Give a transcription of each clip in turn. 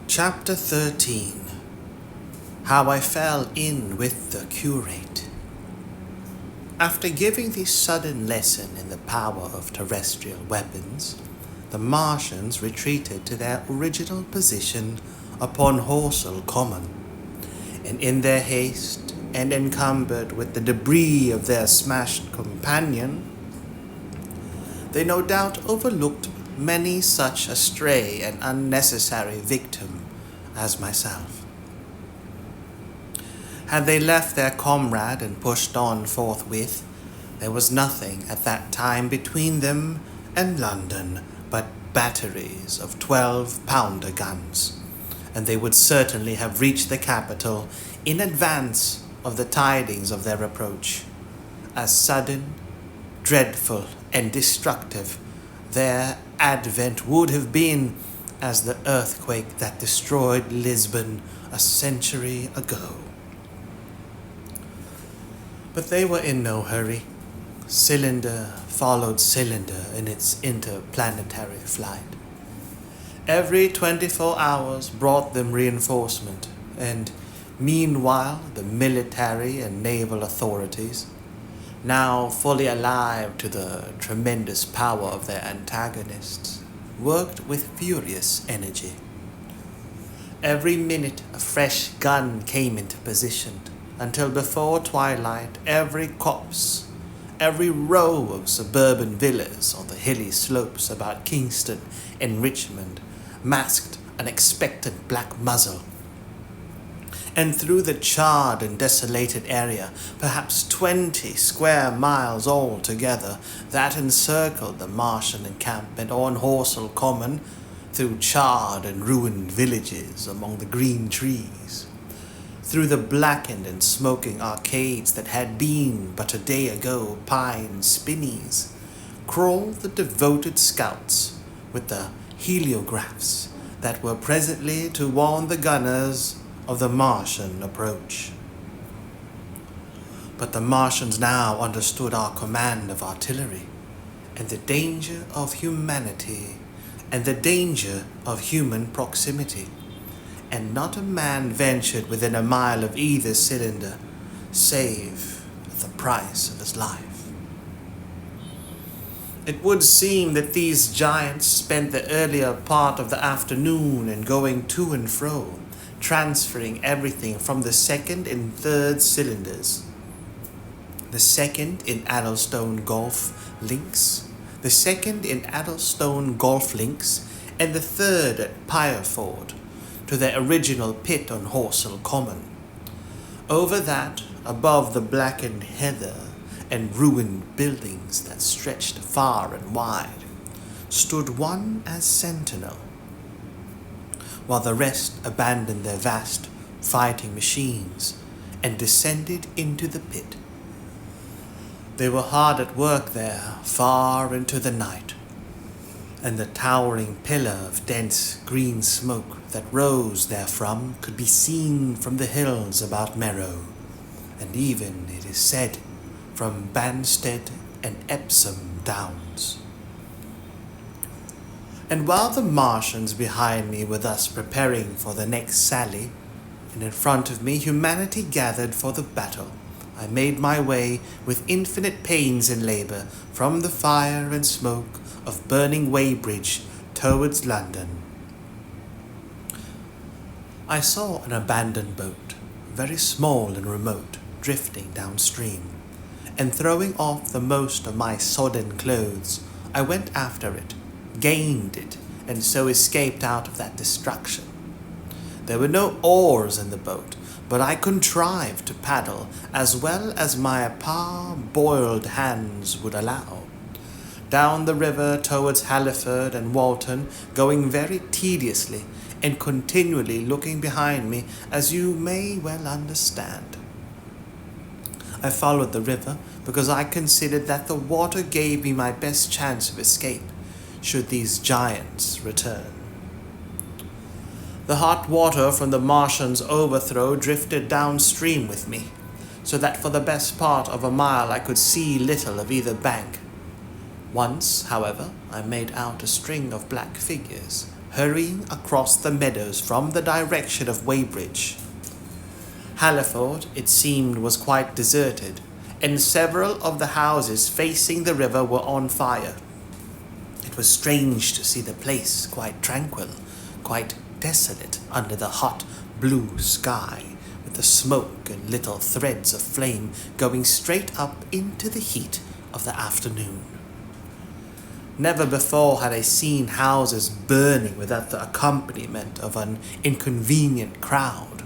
Chapter 13. How I Fell In with the Curate. After giving the sudden lesson in the power of terrestrial weapons, the Martians retreated to their original position upon Horsell Common, and in their haste and encumbered with the debris of their smashed companion, they no doubt overlooked many such a stray and unnecessary victim as myself. Had they left their comrade and pushed on forthwith, there was nothing at that time between them and London but batteries of 12-pounder guns, and they would certainly have reached the capital in advance of the tidings of their approach. As sudden, dreadful, and destructive their advent would have been as the earthquake that destroyed Lisbon a century ago. But they were in no hurry. Cylinder followed cylinder in its interplanetary flight. Every 24 hours brought them reinforcement, and meanwhile the military and naval authorities, now fully alive to the tremendous power of their antagonists, worked with furious energy. Every minute a fresh gun came into position, until before twilight every copse, every row of suburban villas on the hilly slopes about Kingston and Richmond masked an expectant black muzzle. And through the charred and desolated area, perhaps 20 square miles altogether, that encircled the Martian encampment on Horsell Common, through charred and ruined villages among the green trees, through the blackened and smoking arcades that had been but a day ago pine spinneys, crawled the devoted scouts with the heliographs that were presently to warn the gunners of the Martian approach. But the Martians now understood our command of artillery, and the danger of humanity, and the danger of human proximity, and not a man ventured within a mile of either cylinder, save at the price of his life. It would seem that these giants spent the earlier part of the afternoon in going to and fro, transferring everything from the second and third cylinders. The second in Addlestone Golf Links, the second in Addlestone Golf Links, and the third at Pireford, to their original pit on Horsell Common. Over that, above the blackened heather and ruined buildings that stretched far and wide, stood one as sentinel, while the rest abandoned their vast fighting machines and descended into the pit. They were hard at work there far into the night, and the towering pillar of dense green smoke that rose therefrom could be seen from the hills about Merrow, and even, it is said, from Banstead and Epsom Downs. And while the Martians behind me were thus preparing for the next sally, and in front of me humanity gathered for the battle, I made my way with infinite pains and labour from the fire and smoke of burning Weybridge towards London. I saw an abandoned boat, very small and remote, drifting downstream, and throwing off the most of my sodden clothes, I went after it, gained it, and so escaped out of that destruction. There were no oars in the boat, but I contrived to paddle as well as my parboiled hands would allow, down the river towards Halliford and Walton, going very tediously and continually looking behind me, as you may well understand. I followed the river because I considered that the water gave me my best chance of escape, should these giants return. The hot water from the Martians' overthrow drifted downstream with me, so that for the best part of a mile I could see little of either bank. Once, however, I made out a string of black figures hurrying across the meadows from the direction of Weybridge. Halliford, it seemed, was quite deserted, and several of the houses facing the river were on fire. It was strange to see the place quite tranquil, quite desolate under the hot blue sky, with the smoke and little threads of flame going straight up into the heat of the afternoon. Never before had I seen houses burning without the accompaniment of an inconvenient crowd.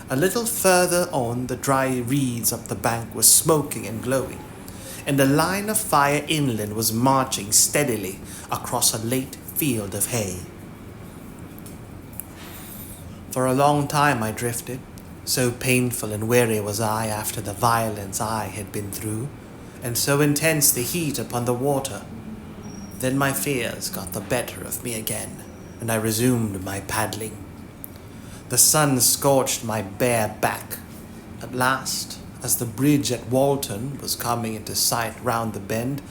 A little further on, the dry reeds up the bank were smoking and glowing, and the line of fire inland was marching steadily across a late field of hay. For a long time I drifted, so painful and weary was I after the violence I had been through, and so intense the heat upon the water. Then my fears got the better of me again, and I resumed my paddling. The sun scorched my bare back. At last, as the bridge at Walton was coming into sight round the bend,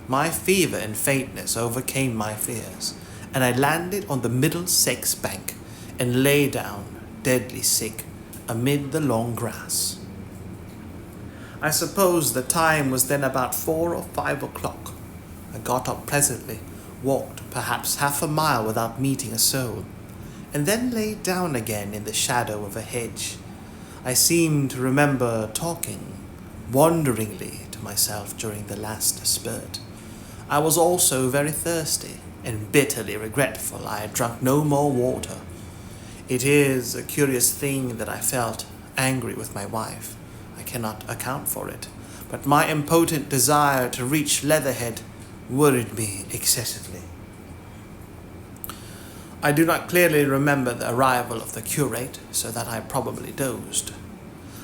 my fever and faintness overcame my fears, and I landed on the Middlesex bank and lay down, deadly sick, amid the long grass. I suppose the time was then about 4 or 5 o'clock. I got up presently, walked perhaps half a mile without meeting a soul, and then lay down again in the shadow of a hedge. I seemed to remember talking wonderingly to myself during the last spurt. I was also very thirsty, and bitterly regretful I had drunk no more water. It is a curious thing that I felt angry with my wife. I cannot account for it, but my impotent desire to reach Leatherhead worried me excessively. I do not clearly remember the arrival of the curate, so that I probably dozed.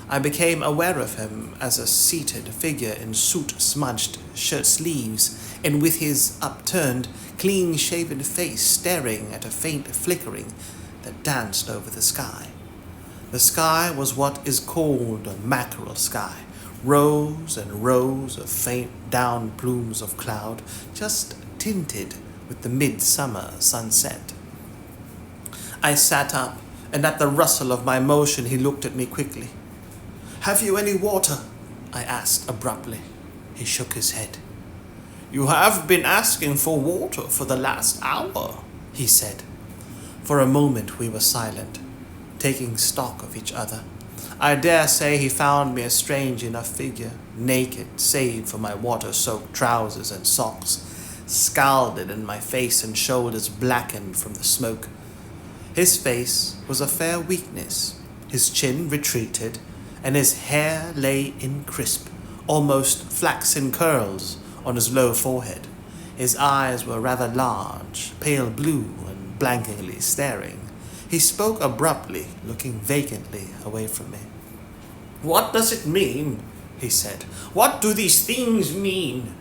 I became aware of him as a seated figure in soot-smudged shirt sleeves, and with his upturned, clean-shaven face staring at a faint flickering that danced over the sky. The sky was what is called a mackerel sky, rows and rows of faint down plumes of cloud, just tinted with the midsummer sunset. I sat up, and at the rustle of my motion he looked at me quickly. "Have you any water?" I asked abruptly. He shook his head. "You have been asking for water for the last hour," he said. For a moment we were silent, taking stock of each other. I dare say he found me a strange enough figure, naked save for my water-soaked trousers and socks, scalded and my face and shoulders blackened from the smoke. His face was a fair weakness, his chin retreated, and his hair lay in crisp, almost flaxen curls on his low forehead. His eyes were rather large, pale blue, and blankingly staring. He spoke abruptly, looking vacantly away from me. "What does it mean?" he said. "What do these things mean?"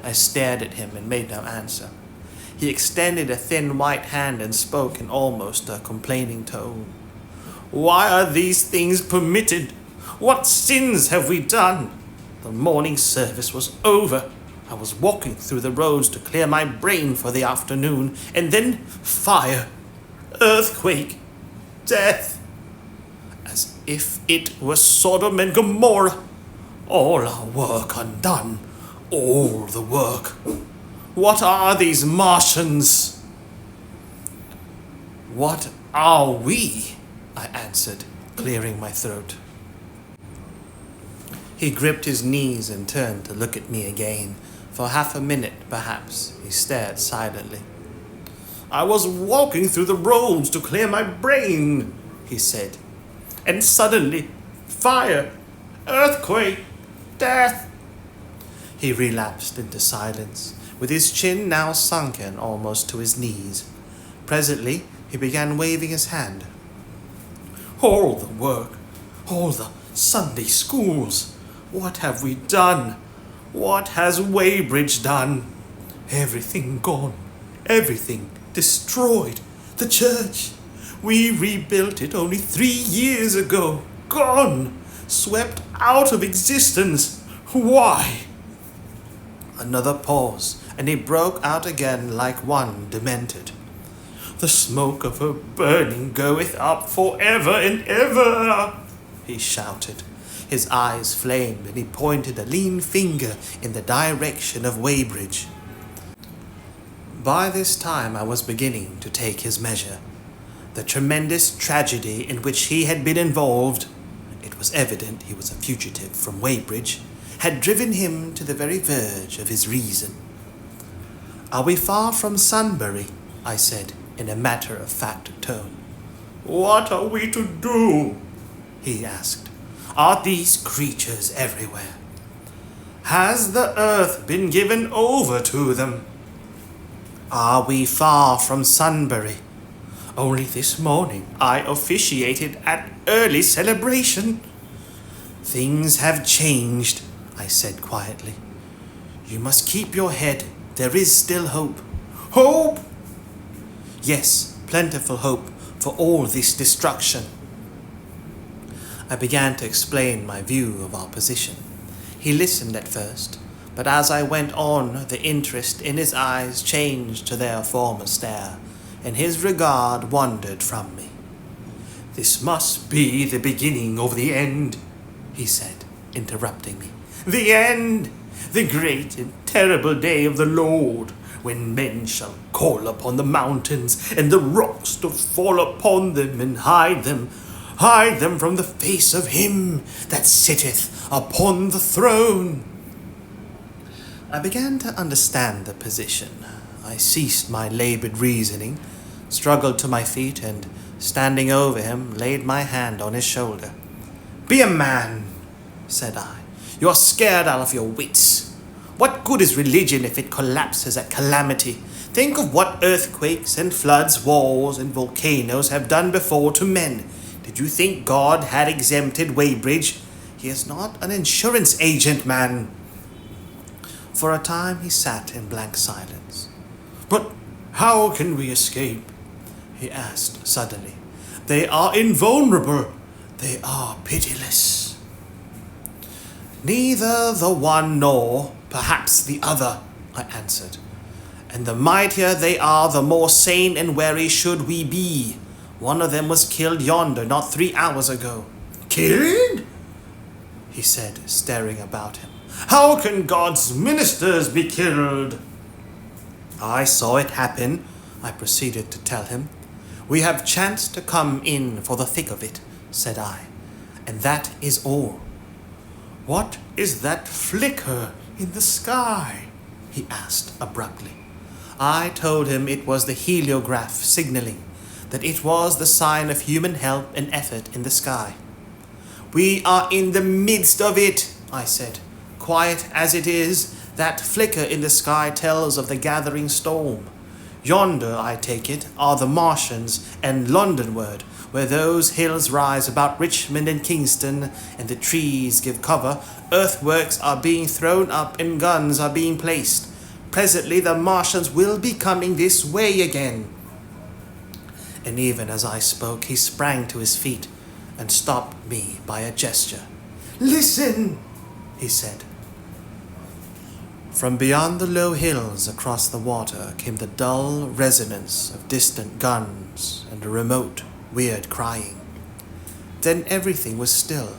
I stared at him and made no answer. He extended a thin white hand and spoke in almost a complaining tone. "Why are these things permitted? What sins have we done? The morning service was over. I was walking through the roads to clear my brain for the afternoon, and then fire, earthquake, death. As if it were Sodom and Gomorrah. All our work undone. All the work. What are these Martians?" "What are we?" I answered, clearing my throat. He gripped his knees and turned to look at me again. For half a minute, perhaps, he stared silently. "I was walking through the roads to clear my brain," he said. "And suddenly, fire, earthquake, death." He relapsed into silence, with his chin now sunken almost to his knees. Presently, he began waving his hand. "All the work, all the Sunday schools. What have we done? What has Weybridge done? Everything gone, everything destroyed. The church, we rebuilt it only 3 years ago. Gone, swept out of existence. Why?" Another pause, and he broke out again like one demented. The smoke of her burning goeth up for ever and ever, he shouted. His eyes flamed, and he pointed a lean finger in the direction of Weybridge. By this time I was beginning to take his measure. The tremendous tragedy in which he had been involved, it was evident he was a fugitive from Weybridge, had driven him to the very verge of his reason. "Are we far from Sunbury?" I said, in a matter-of-fact tone. "What are we to do?" he asked. "Are these creatures everywhere? Has the earth been given over to them? Are we far from Sunbury? Only this morning I officiated at early celebration." "Things have changed," I said quietly. "You must keep your head. There is still hope." "Hope?" "Yes, plentiful hope for all this destruction." I began to explain my view of our position. He listened at first, but as I went on, the interest in his eyes changed to their former stare, and his regard wandered from me. "This must be the beginning of the end," he said, interrupting me. "The end! The great and terrible day of the Lord, when men shall call upon the mountains and the rocks to fall upon them and hide them from the face of him that sitteth upon the throne." I began to understand the position. I ceased my labored reasoning, struggled to my feet, and, standing over him, laid my hand on his shoulder. "Be a man," said I. "You are scared out of your wits. What good is religion if it collapses at calamity? Think of what earthquakes and floods, wars and volcanoes have done before to men. Did you think God had exempted Weybridge? He is not an insurance agent, man." For a time he sat in blank silence. "But how can we escape?" he asked suddenly. "They are invulnerable. They are pitiless." "Neither the one nor, perhaps, the other," I answered. "And the mightier they are, the more sane and wary should we be. One of them was killed yonder not 3 hours ago." "Killed?" he said, staring about him. "How can God's ministers be killed?" "I saw it happen," I proceeded to tell him. "We have chanced to come in for the thick of it," said I, "and that is all." "What is that flicker in the sky?" he asked abruptly. I told him it was the heliograph signaling, that it was the sign of human help and effort in the sky. "We are in the midst of it," I said. "Quiet as it is, that flicker in the sky tells of the gathering storm. Yonder, I take it, are the Martians, and Londonward, where those hills rise about Richmond and Kingston, and the trees give cover, earthworks are being thrown up and guns are being placed. Presently the Martians will be coming this way again." And even as I spoke, he sprang to his feet and stopped me by a gesture. "Listen," he said. From beyond the low hills across the water came the dull resonance of distant guns and a remote, weird crying. Then everything was still.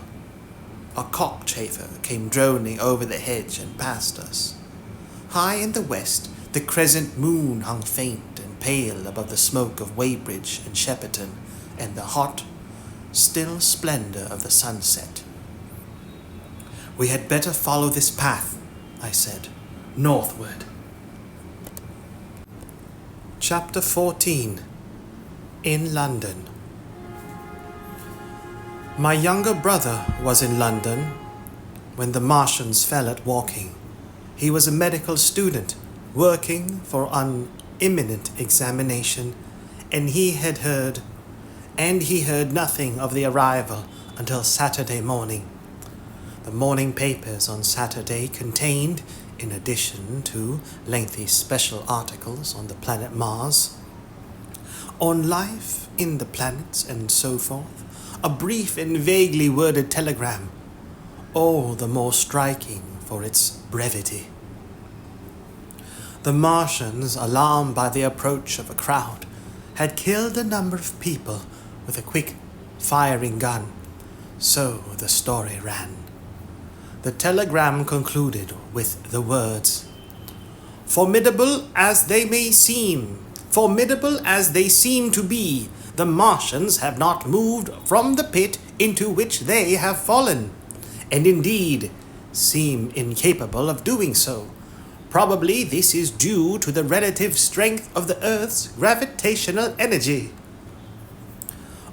A cockchafer came droning over the hedge and past us. High in the west, the crescent moon hung faint and pale above the smoke of Weybridge and Shepperton and the hot, still splendor of the sunset. "We had better follow this path," I said, "northward." Chapter 14. In London. My younger brother was in London when the Martians fell at Woking. He was a medical student working for an imminent examination, and he heard nothing of the arrival until Saturday morning. The morning papers on Saturday contained, in addition to lengthy special articles on the planet Mars, on life in the planets and so forth, a brief and vaguely worded telegram, all the more striking for its brevity. The Martians, alarmed by the approach of a crowd, had killed a number of people with a quick firing gun. So the story ran. The telegram concluded with the words, "Formidable as they seem to be, the Martians have not moved from the pit into which they have fallen, and indeed seem incapable of doing so. Probably this is due to the relative strength of the Earth's gravitational energy."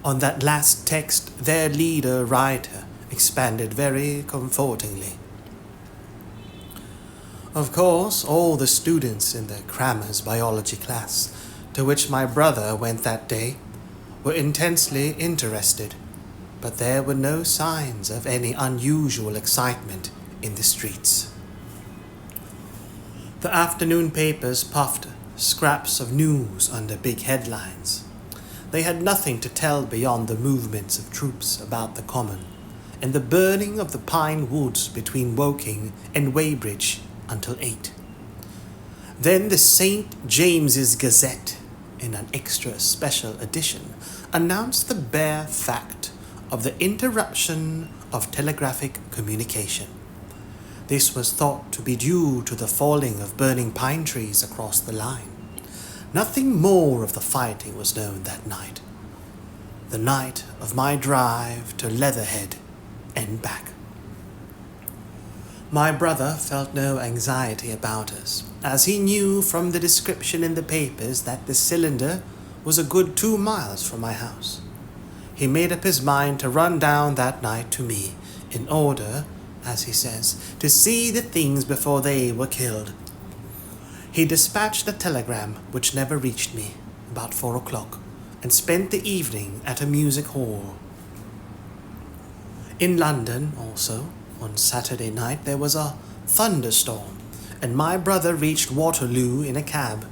On that last text, their leader-writer expanded very comfortingly. Of course, all the students in the Crammer's biology class, to which my brother went that day, were intensely interested, but there were no signs of any unusual excitement in the streets. The afternoon papers puffed scraps of news under big headlines. They had nothing to tell beyond the movements of troops about the common, and the burning of the pine woods between Woking and Weybridge until 8. Then the St. James's Gazette, in an extra special edition, announced the bare fact of the interruption of telegraphic communication. This was thought to be due to the falling of burning pine trees across the line. Nothing more of the fighting was known that night. The night of my drive to Leatherhead and back. My brother felt no anxiety about us, as he knew from the description in the papers that the cylinder was a good 2 miles from my house. He made up his mind to run down that night to me, in order, as he says, to see the things before they were killed. He dispatched a telegram, which never reached me, about 4 o'clock, and spent the evening at a music hall. In London, also, on Saturday night, there was a thunderstorm, and my brother reached Waterloo in a cab.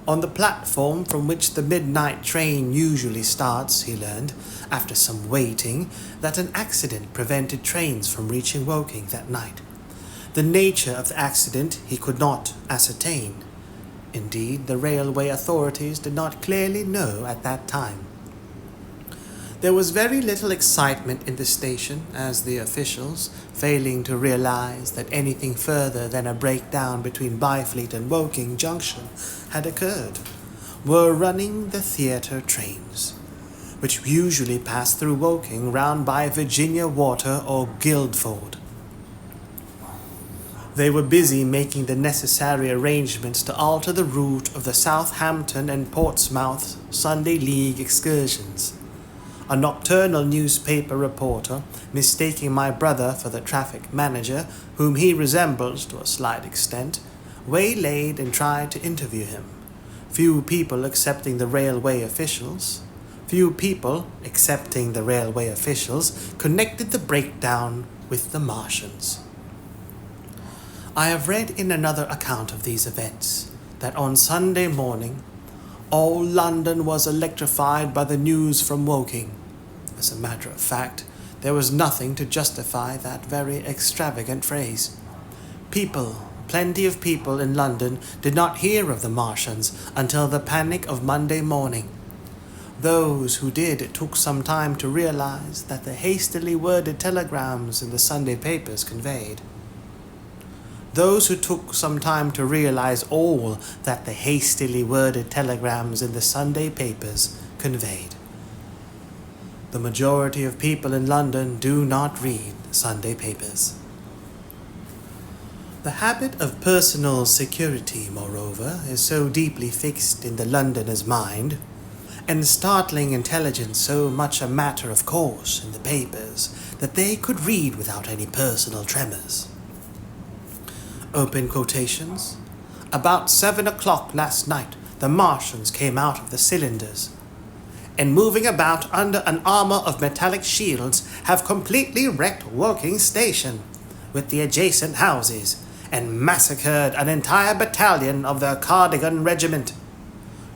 On the platform from which the midnight train usually starts, he learned, after some waiting, that an accident prevented trains from reaching Woking that night. The nature of the accident he could not ascertain. Indeed, the railway authorities did not clearly know at that time. There was very little excitement in the station, as the officials, failing to realize that anything further than a breakdown between Byfleet and Woking Junction had occurred, were running the theatre trains, which usually pass through Woking round by Virginia Water or Guildford. They were busy making the necessary arrangements to alter the route of the Southampton and Portsmouth Sunday League excursions. A nocturnal newspaper reporter, mistaking my brother for the traffic manager, whom he resembles to a slight extent, waylaid and tried to interview him. Few people excepting the railway officials connected the breakdown with the Martians. I have read in another account of these events that on Sunday morning all London was electrified by the news from Woking. As a matter of fact, there was nothing to justify that very extravagant phrase. Plenty of people in London did not hear of the Martians until the panic of Monday morning. Those who did took some time to realize that the hastily worded telegrams in the Sunday papers conveyed. Those who took some time to realize all that the hastily worded telegrams in the Sunday papers conveyed. The majority of people in London do not read Sunday papers. The habit of personal security, moreover, is so deeply fixed in the Londoner's mind, and startling intelligence so much a matter of course in the papers, that they could read without any personal tremors. Open quotations. About 7 o'clock last night, the Martians came out of the cylinders, and moving about under an armor of metallic shields, have completely wrecked Woking Station, with the adjacent houses, and massacred an entire battalion of the Cardigan Regiment.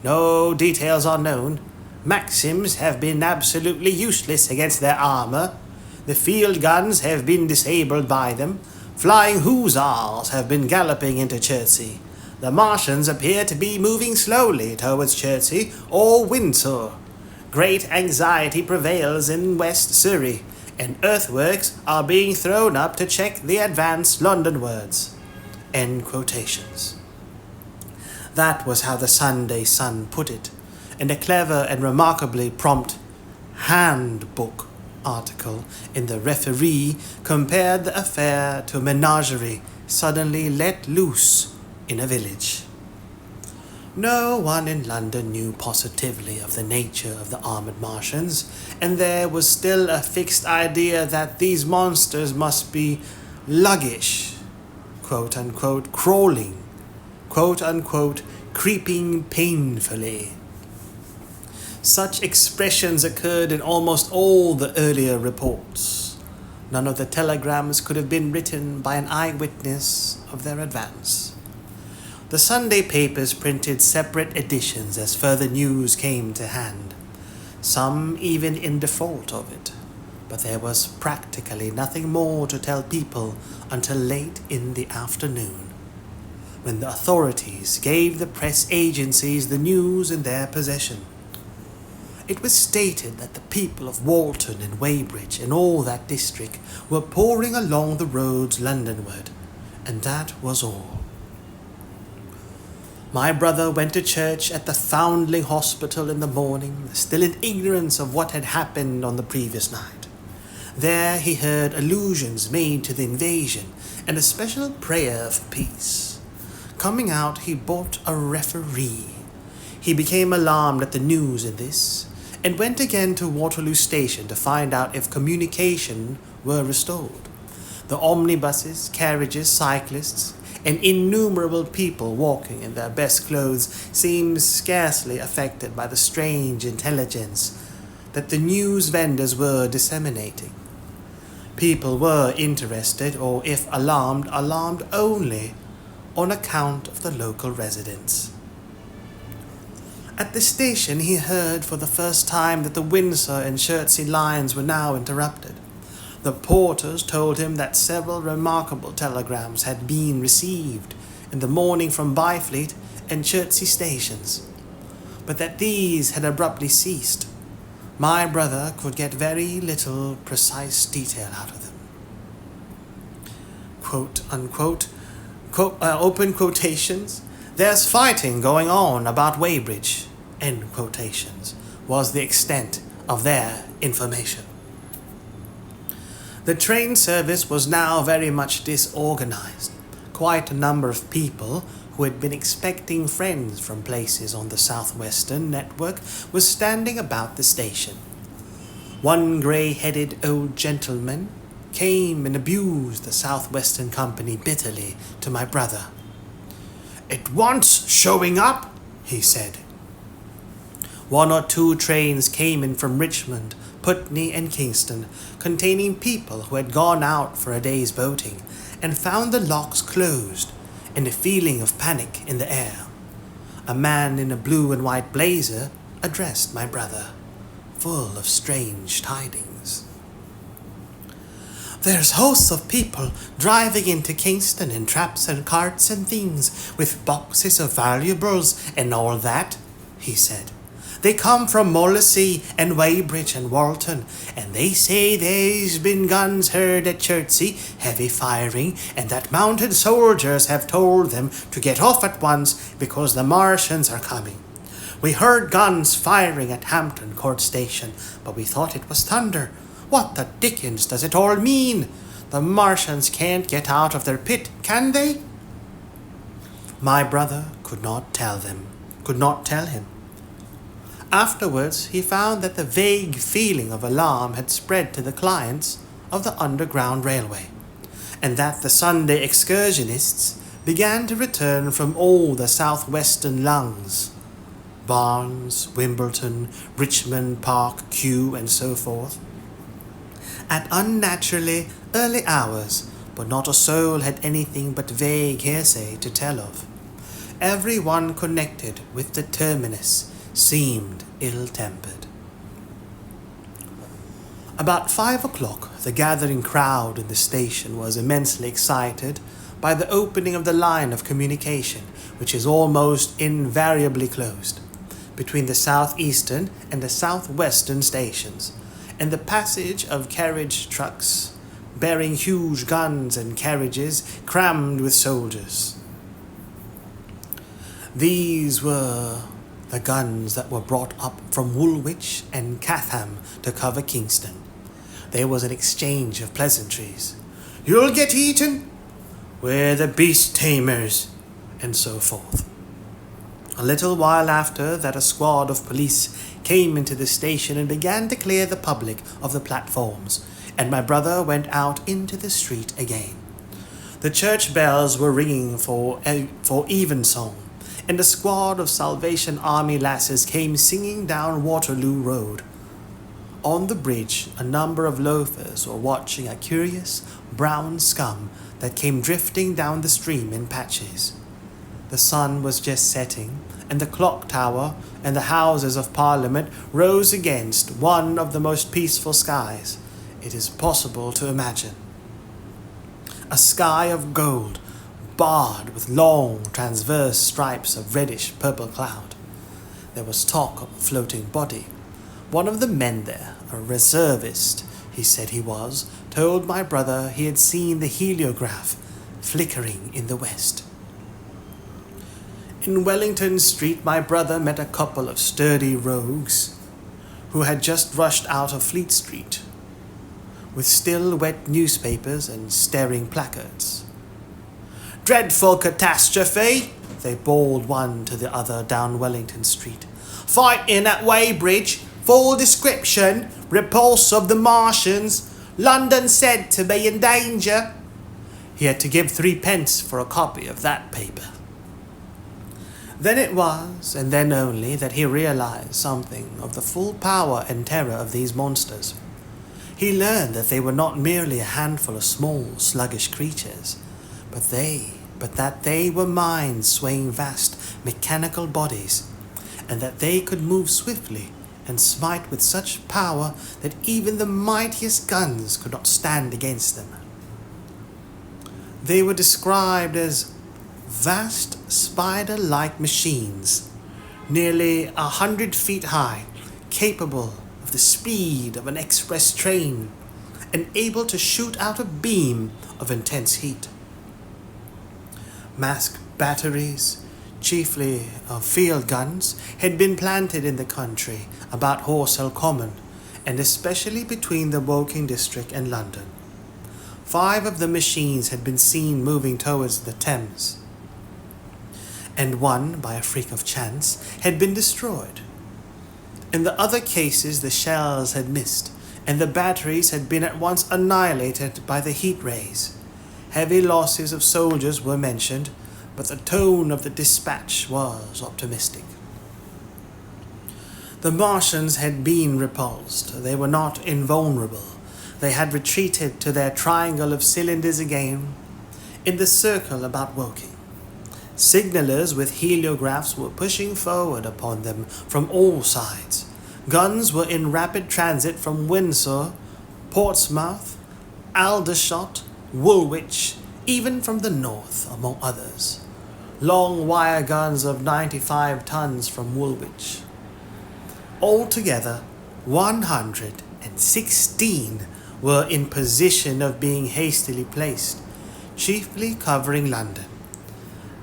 No details are known. Maxims have been absolutely useless against their armor. The field guns have been disabled by them. Flying hussars have been galloping into Chertsey. The Martians appear to be moving slowly towards Chertsey or Windsor. Great anxiety prevails in West Surrey, and earthworks are being thrown up to check the advance Londonwards." End quotations. That was how the Sunday Sun put it, in a clever and remarkably prompt handbook article in the Referee compared the affair to a menagerie suddenly let loose in a village. No one in London knew positively of the nature of the armored Martians, and there was still a fixed idea that these monsters must be luggish, quote-unquote crawling, quote-unquote creeping painfully. Such expressions occurred in almost all the earlier reports. None of the telegrams could have been written by an eyewitness of their advance. The Sunday papers printed separate editions as further news came to hand, some even in default of it, but there was practically nothing more to tell people until late in the afternoon, when the authorities gave the press agencies the news in their possession. It was stated that the people of Walton and Weybridge and all that district were pouring along the roads Londonward, and that was all. My brother went to church at the Foundling Hospital in the morning, still in ignorance of what had happened on the previous night. There he heard allusions made to the invasion and a special prayer for peace. Coming out, he bought a Referee. He became alarmed at the news in this, and went again to Waterloo Station to find out if communication were restored. The omnibuses, carriages, cyclists, and innumerable people walking in their best clothes seemed scarcely affected by the strange intelligence that the news vendors were disseminating. People were interested, or if alarmed, alarmed only on account of the local residents. At the station he heard for the first time that the Windsor and Chertsey lines were now interrupted. The porters told him that several remarkable telegrams had been received in the morning from Byfleet and Chertsey stations, but that these had abruptly ceased. My brother could get very little precise detail out of them. Quote-unquote, open quotations, "There's fighting going on about Weybridge," end quotations, was the extent of their information. The train service was now very much disorganized. Quite a number of people who had been expecting friends from places on the southwestern network were standing about the station. One grey-headed old gentleman came and abused the southwestern company bitterly to my brother. "It wants showing up," he said. 1 or 2 trains came in from Richmond, Putney and Kingston, containing people who had gone out for a day's boating and found the locks closed and a feeling of panic in the air. A man in a blue and white blazer addressed my brother, full of strange tidings. "There's hosts of people driving into Kingston in traps and carts and things, with boxes of valuables and all that," he said. "They come from Molesey and Weybridge and Walton, and they say there's been guns heard at Chertsey, heavy firing, and that mounted soldiers have told them to get off at once because the Martians are coming. We heard guns firing at Hampton Court Station, but we thought it was thunder. What the dickens does it all mean? The Martians can't get out of their pit, can they?" My brother could not tell him. Afterwards, he found that the vague feeling of alarm had spread to the clients of the Underground Railway, and that the Sunday excursionists began to return from all the southwestern lungs, Barnes, Wimbledon, Richmond Park, Kew, and so forth, at unnaturally early hours, but not a soul had anything but vague hearsay to tell of. Every one connected with the terminus seemed ill-tempered. About 5 o'clock, the gathering crowd in the station was immensely excited by the opening of the line of communication, which is almost invariably closed, between the southeastern and the southwestern stations, and the passage of carriage trucks bearing huge guns and carriages crammed with soldiers. These were the guns that were brought up from Woolwich and Chatham to cover Kingston. There was an exchange of pleasantries. "You'll get eaten," "We're the beast tamers," and so forth. A little while after that, a squad of police came into the station and began to clear the public of the platforms, and my brother went out into the street again. The church bells were ringing for evensong, and a squad of Salvation Army lasses came singing down Waterloo Road. On the bridge, a number of loafers were watching a curious brown scum that came drifting down the stream in patches. The sun was just setting, and the clock tower and the Houses of Parliament rose against one of the most peaceful skies it is possible to imagine. A sky of gold, barred with long transverse stripes of reddish-purple cloud. There was talk of a floating body. One of the men there, a reservist, he said he was, told my brother he had seen the heliograph flickering in the west. In Wellington Street, my brother met a couple of sturdy rogues who had just rushed out of Fleet Street with still wet newspapers and staring placards. "Dreadful catastrophe," they bawled one to the other down Wellington Street. "Fighting at Weybridge, full description, repulse of the Martians, London said to be in danger." He had to give 3p for a copy of that paper. Then it was, and then only, that he realized something of the full power and terror of these monsters. He learned that they were not merely a handful of small, sluggish creatures, but that they were minds swaying vast, mechanical bodies, and that they could move swiftly and smite with such power that even the mightiest guns could not stand against them. They were described as vast spider-like machines, nearly 100 feet high, capable of the speed of an express train, and able to shoot out a beam of intense heat. Masked batteries, chiefly of field guns, had been planted in the country about Horsell Common, and especially between the Woking district and London. 5 of the machines had been seen moving towards the Thames, and one, by a freak of chance, had been destroyed. In the other cases, the shells had missed, and the batteries had been at once annihilated by the heat rays. Heavy losses of soldiers were mentioned, but the tone of the dispatch was optimistic. The Martians had been repulsed. They were not invulnerable. They had retreated to their triangle of cylinders again, in the circle about Woking. Signallers with heliographs were pushing forward upon them from all sides. Guns were in rapid transit from Windsor, Portsmouth, Aldershot, Woolwich, even from the north, among others. Long wire guns of 95 tons from Woolwich. Altogether, 116 were in position of being hastily placed, chiefly covering London.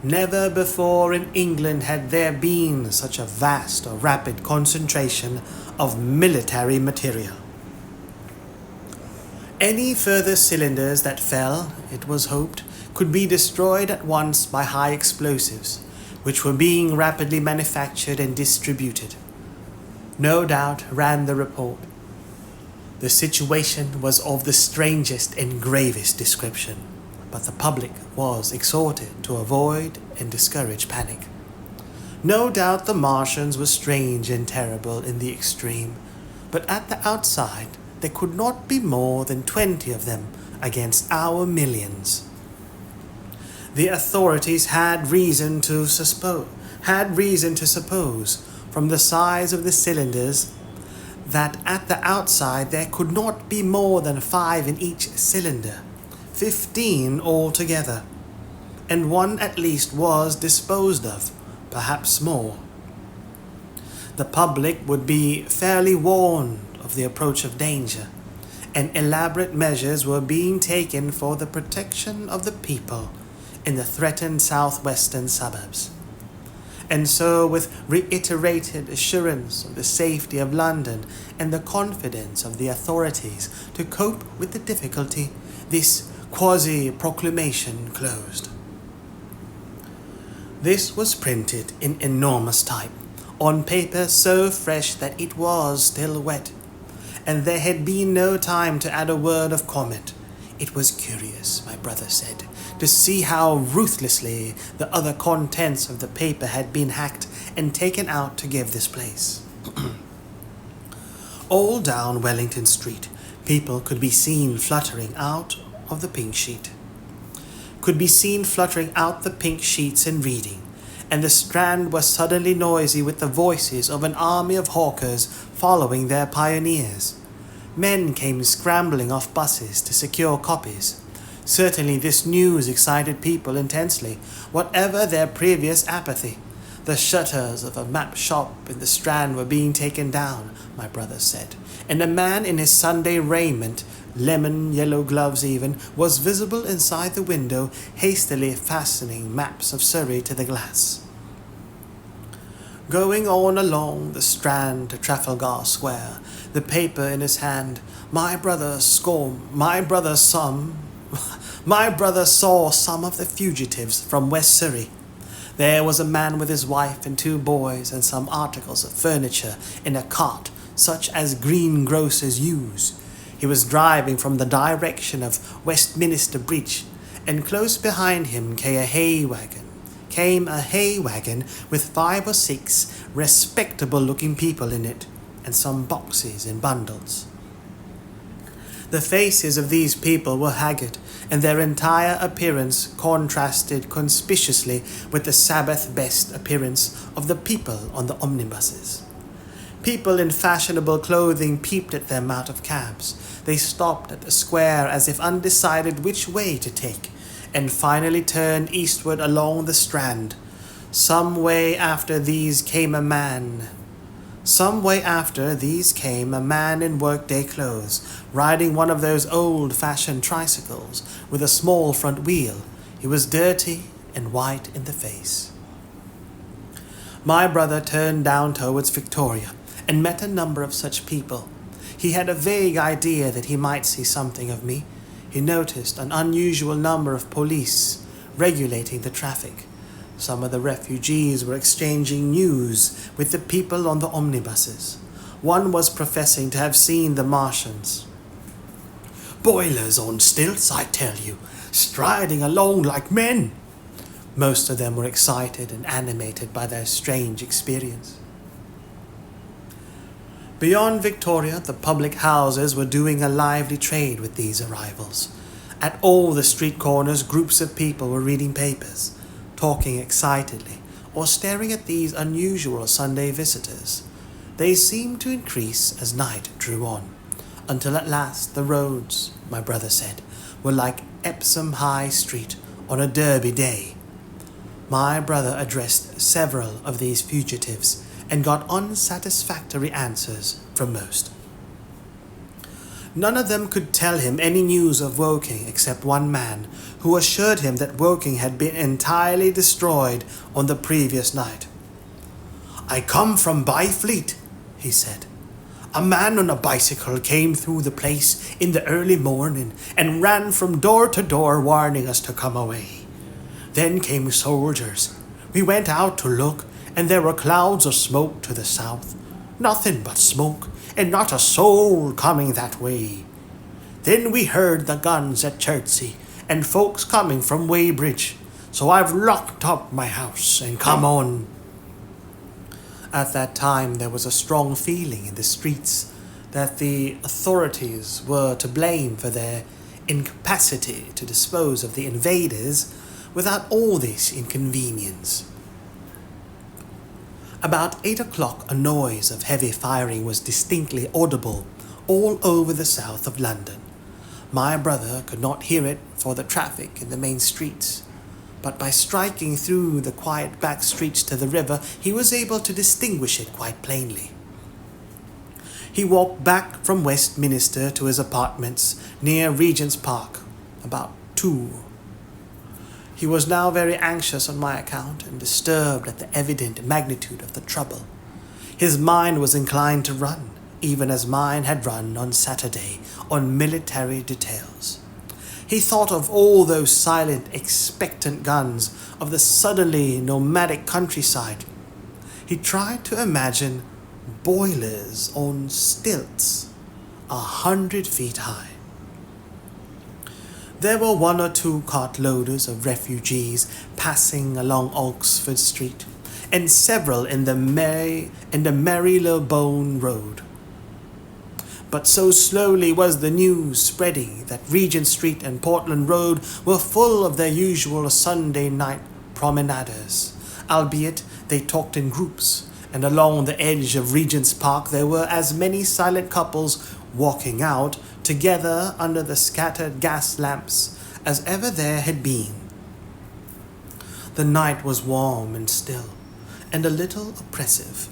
Never before in England had there been such a vast or rapid concentration of military material. Any further cylinders that fell, it was hoped, could be destroyed at once by high explosives, which were being rapidly manufactured and distributed. No doubt, ran the report, the situation was of the strangest and gravest description, but the public was exhorted to avoid and discourage panic. No doubt the Martians were strange and terrible in the extreme, but at the outside there could not be more than 20 of them against our millions. The authorities had reason to suppose, from the size of the cylinders, that at the outside there could not be more than 5 in each cylinder, 15 altogether. and one at least was disposed of, perhaps more. The public would be fairly warned of the approach of danger, and elaborate measures were being taken for the protection of the people in the threatened southwestern suburbs. And so, with reiterated assurance of the safety of London and the confidence of the authorities to cope with the difficulty, this quasi-proclamation closed. This was printed in enormous type, on paper so fresh that it was still wet, and there had been no time to add a word of comment. It was curious, my brother said, to see how ruthlessly the other contents of the paper had been hacked and taken out to give this place. All down Wellington Street, people could be seen fluttering out of the pink sheet. Could be seen fluttering out the pink sheets and reading, and the Strand was suddenly noisy with the voices of an army of hawkers following their pioneers. Men came scrambling off buses to secure copies. Certainly this news excited people intensely, whatever their previous apathy. The shutters of a map shop in the Strand were being taken down, my brother said, and a man in his Sunday raiment, lemon-yellow gloves even, was visible inside the window, hastily fastening maps of Surrey to the glass. Going on along the Strand to Trafalgar Square, the paper in his hand, my brother saw some of the fugitives from West Surrey. There was a man with his wife and 2 boys and some articles of furniture in a cart such as greengrocers use. He was driving from the direction of Westminster Bridge, and close behind him came a hay wagon with 5 or 6 respectable-looking people in it, and some boxes and bundles. The faces of these people were haggard, and their entire appearance contrasted conspicuously with the Sabbath-best appearance of the people on the omnibuses. People in fashionable clothing peeped at them out of cabs. They stopped at the square as if undecided which way to take, and finally turned eastward along the Strand. Some way after these came a man in workday clothes, riding one of those old-fashioned tricycles with a small front wheel. He was dirty and white in the face. My brother turned down towards Victoria and met a number of such people. He had a vague idea that he might see something of me. He noticed an unusual number of police regulating the traffic. Some of the refugees were exchanging news with the people on the omnibuses. One was professing to have seen the Martians. "Boilers on stilts, I tell you, striding along like men." Most of them were excited and animated by their strange experience. Beyond Victoria, the public houses were doing a lively trade with these arrivals. At all the street corners, groups of people were reading papers, talking excitedly, or staring at these unusual Sunday visitors. They seemed to increase as night drew on, until at last the roads, my brother said, were like Epsom High Street on a Derby day. My brother addressed several of these fugitives and got unsatisfactory answers from most. None of them could tell him any news of Woking except one man, who assured him that Woking had been entirely destroyed on the previous night. "I come from Byfleet," he said. "A man on a bicycle came through the place in the early morning and ran from door to door warning us to come away. Then came soldiers. We went out to look, and there were clouds of smoke to the south. Nothing but smoke, and not a soul coming that way. Then we heard the guns at Chertsey, and folks coming from Weybridge, so I've locked up my house and come on." At that time there was a strong feeling in the streets that the authorities were to blame for their incapacity to dispose of the invaders without all this inconvenience. About 8 o'clock, a noise of heavy firing was distinctly audible all over the south of London. My brother could not hear it for the traffic in the main streets, but by striking through the quiet back streets to the river, he was able to distinguish it quite plainly. He walked back from Westminster to his apartments near Regent's Park, about 2. He was now very anxious on my account and disturbed at the evident magnitude of the trouble. His mind was inclined to run, even as mine had run on Saturday, on military details. He thought of all those silent, expectant guns, of the suddenly nomadic countryside. He tried to imagine boilers on stilts, 100 feet high. There were 1 or 2 cartloaders of refugees passing along Oxford Street, and several in the Marylebone Road. But so slowly was the news spreading that Regent Street and Portland Road were full of their usual Sunday night promenaders, albeit they talked in groups, and along the edge of Regent's Park there were as many silent couples walking out together under the scattered gas lamps as ever there had been. The night was warm and still, and a little oppressive.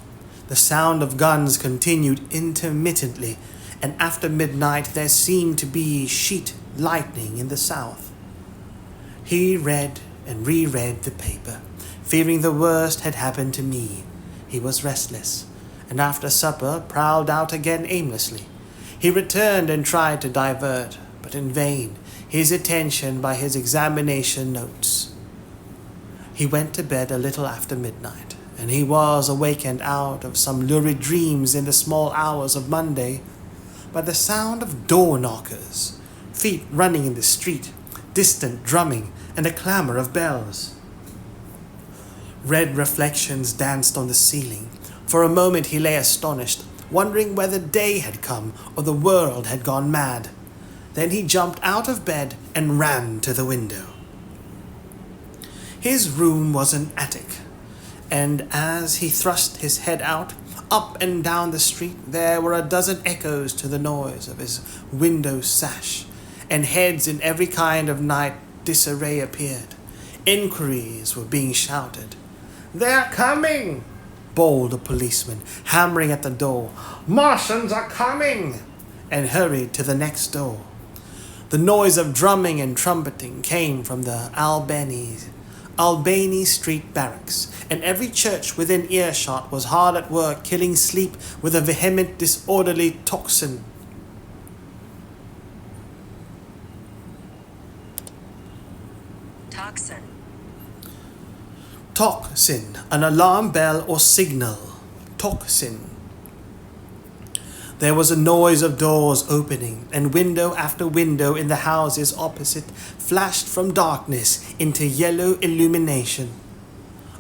The sound of guns continued intermittently, and after midnight there seemed to be sheet lightning in the south. He read and reread the paper, fearing the worst had happened to me. He was restless, and after supper prowled out again aimlessly. He returned and tried to divert, but in vain, his attention by his examination notes. He went to bed a little after midnight, and he was awakened out of some lurid dreams in the small hours of Monday by the sound of door knockers, feet running in the street, distant drumming, and a clamour of bells. Red reflections danced on the ceiling. For a moment he lay astonished, wondering whether day had come or the world had gone mad. Then he jumped out of bed and ran to the window. His room was an attic, and as he thrust his head out, up and down the street there were a dozen echoes to the noise of his window sash, and heads in every kind of night disarray appeared. Inquiries were being shouted. "They're coming!" bawled a policeman, hammering at the door. "Martians are coming!" and hurried to the next door. The noise of drumming and trumpeting came from the Albany Street barracks, and every church within earshot was hard at work killing sleep with a vehement, disorderly tocsin. Tocsin, an alarm bell or signal. Tocsin. There was a noise of doors opening, and window after window in the houses opposite flashed from darkness into yellow illumination.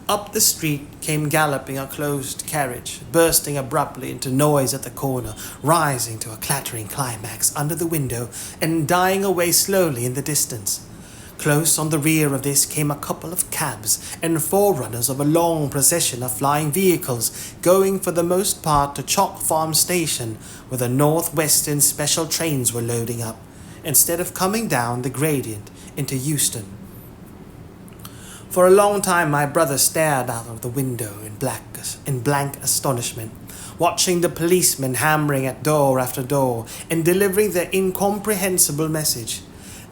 Up the street came galloping a closed carriage, bursting abruptly into noise at the corner, rising to a clattering climax under the window, and dying away slowly in the distance. Close on the rear of this came a couple of cabs and forerunners of a long procession of flying vehicles, going for the most part to Chalk Farm Station, where the Northwestern special trains were loading up, instead of coming down the gradient into Euston. For a long time my brother stared out of the window in blank astonishment, watching the policemen hammering at door after door and delivering their incomprehensible message.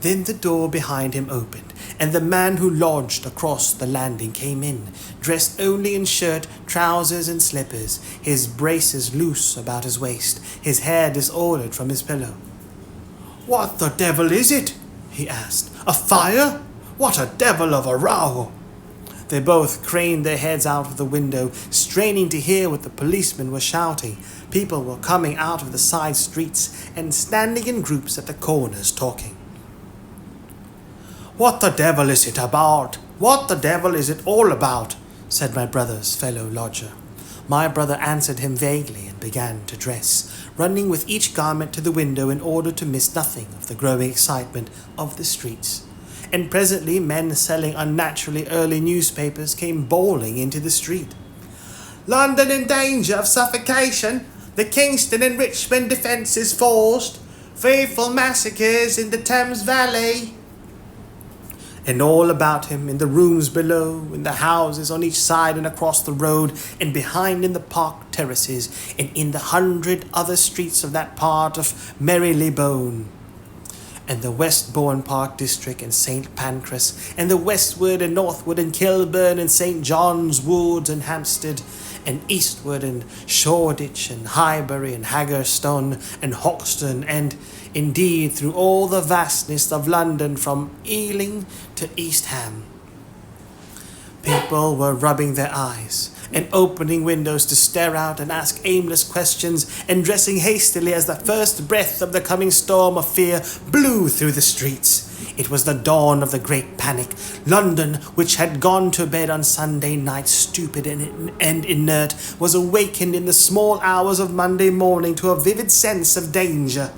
Then the door behind him opened, and the man who lodged across the landing came in, dressed only in shirt, trousers, and slippers, his braces loose about his waist, his hair disordered from his pillow. "What the devil is it?" he asked. "A fire? What a devil of a row!" They both craned their heads out of the window, straining to hear what the policemen were shouting. People were coming out of the side streets and standing in groups at the corners talking. "What the devil is it about? What the devil is it all about?" said my brother's fellow lodger. My brother answered him vaguely and began to dress, running with each garment to the window in order to miss nothing of the growing excitement of the streets. And presently men selling unnaturally early newspapers came bawling into the street. "London in danger of suffocation. The Kingston and Richmond defences forced. Fearful massacres in the Thames Valley." And all about him, in the rooms below, in the houses on each side and across the road, and behind in the park terraces, and in the 100 other streets of that part of Marylebone, and the Westbourne Park district, and St. Pancras, and the Westward and Northward, and Kilburn, and St. John's Wood, and Hampstead, and Eastward, and Shoreditch, and Highbury, and Haggerstone, and Hoxton, and indeed through all the vastness of London from Ealing to East Ham. People were rubbing their eyes and opening windows to stare out and ask aimless questions, and dressing hastily as the first breath of the coming storm of fear blew through the streets. It was the dawn of the great panic. London, which had gone to bed on Sunday night stupid and inert, was awakened in the small hours of Monday morning to a vivid sense of danger.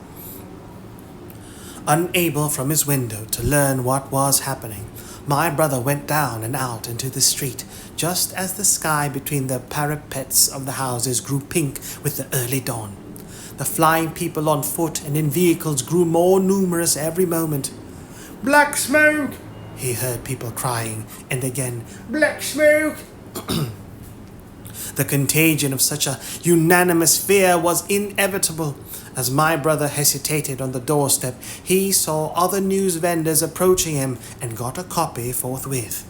Unable from his window to learn what was happening, my brother went down and out into the street, just as the sky between the parapets of the houses grew pink with the early dawn. The flying people on foot and in vehicles grew more numerous every moment. "Black smoke!" he heard people crying, and again, "Black smoke!" The contagion of such a unanimous fear was inevitable. As my brother hesitated on the doorstep, he saw other news vendors approaching him and got a copy forthwith.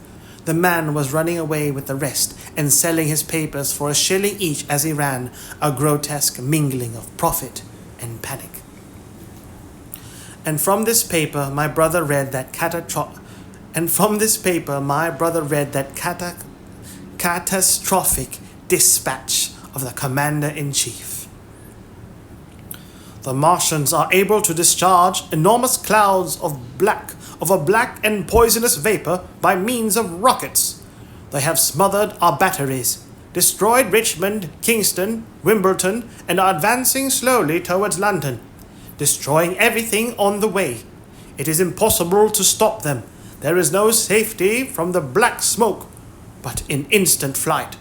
The man was running away with the rest and selling his papers for $1 each as he ran, a grotesque mingling of profit and panic. And from this paper my brother read that catastrophic dispatch of the Commander-in-Chief. "The Martians are able to discharge enormous clouds of a black and poisonous vapor by means of rockets. They have smothered our batteries, destroyed Richmond, Kingston, Wimbledon, and are advancing slowly towards London, destroying everything on the way. It is impossible to stop them. There is no safety from the black smoke, but in instant flight."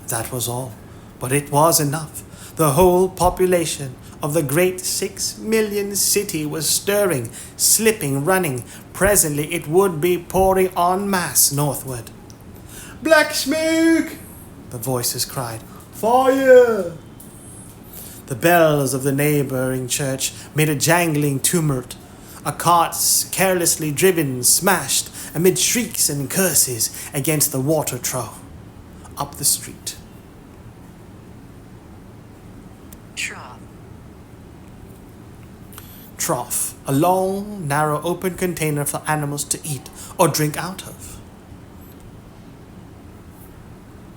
That was all, but it was enough. The whole population of the great 6 million city was stirring, slipping, running. Presently it would be pouring en masse northward. "Black smoke!" the voices cried. "Fire!" The bells of the neighboring church made a jangling tumult. A cart carelessly driven smashed, amid shrieks and curses, against the water trough up the street. Trough, a long, narrow, open container for animals to eat or drink out of.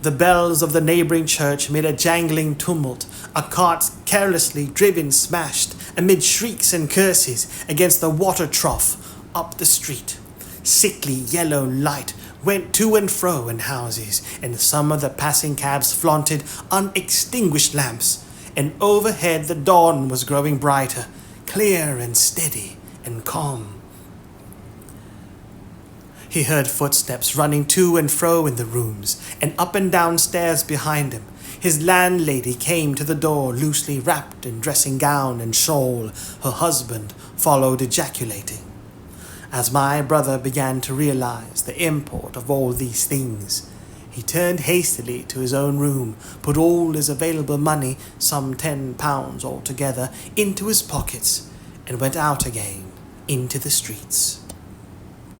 The bells of the neighboring church made a jangling tumult. A cart carelessly driven smashed, amid shrieks and curses, against the water trough up the street. Sickly yellow light went to and fro in houses, and some of the passing cabs flaunted unextinguished lamps, and overhead the dawn was growing brighter, clear and steady and calm. He heard footsteps running to and fro in the rooms, and up and down stairs behind him. His landlady came to the door, loosely wrapped in dressing gown and shawl. Her husband followed, ejaculating. As my brother began to realize the import of all these things, he turned hastily to his own room, put all his available money, some £10 altogether, into his pockets, and went out again into the streets.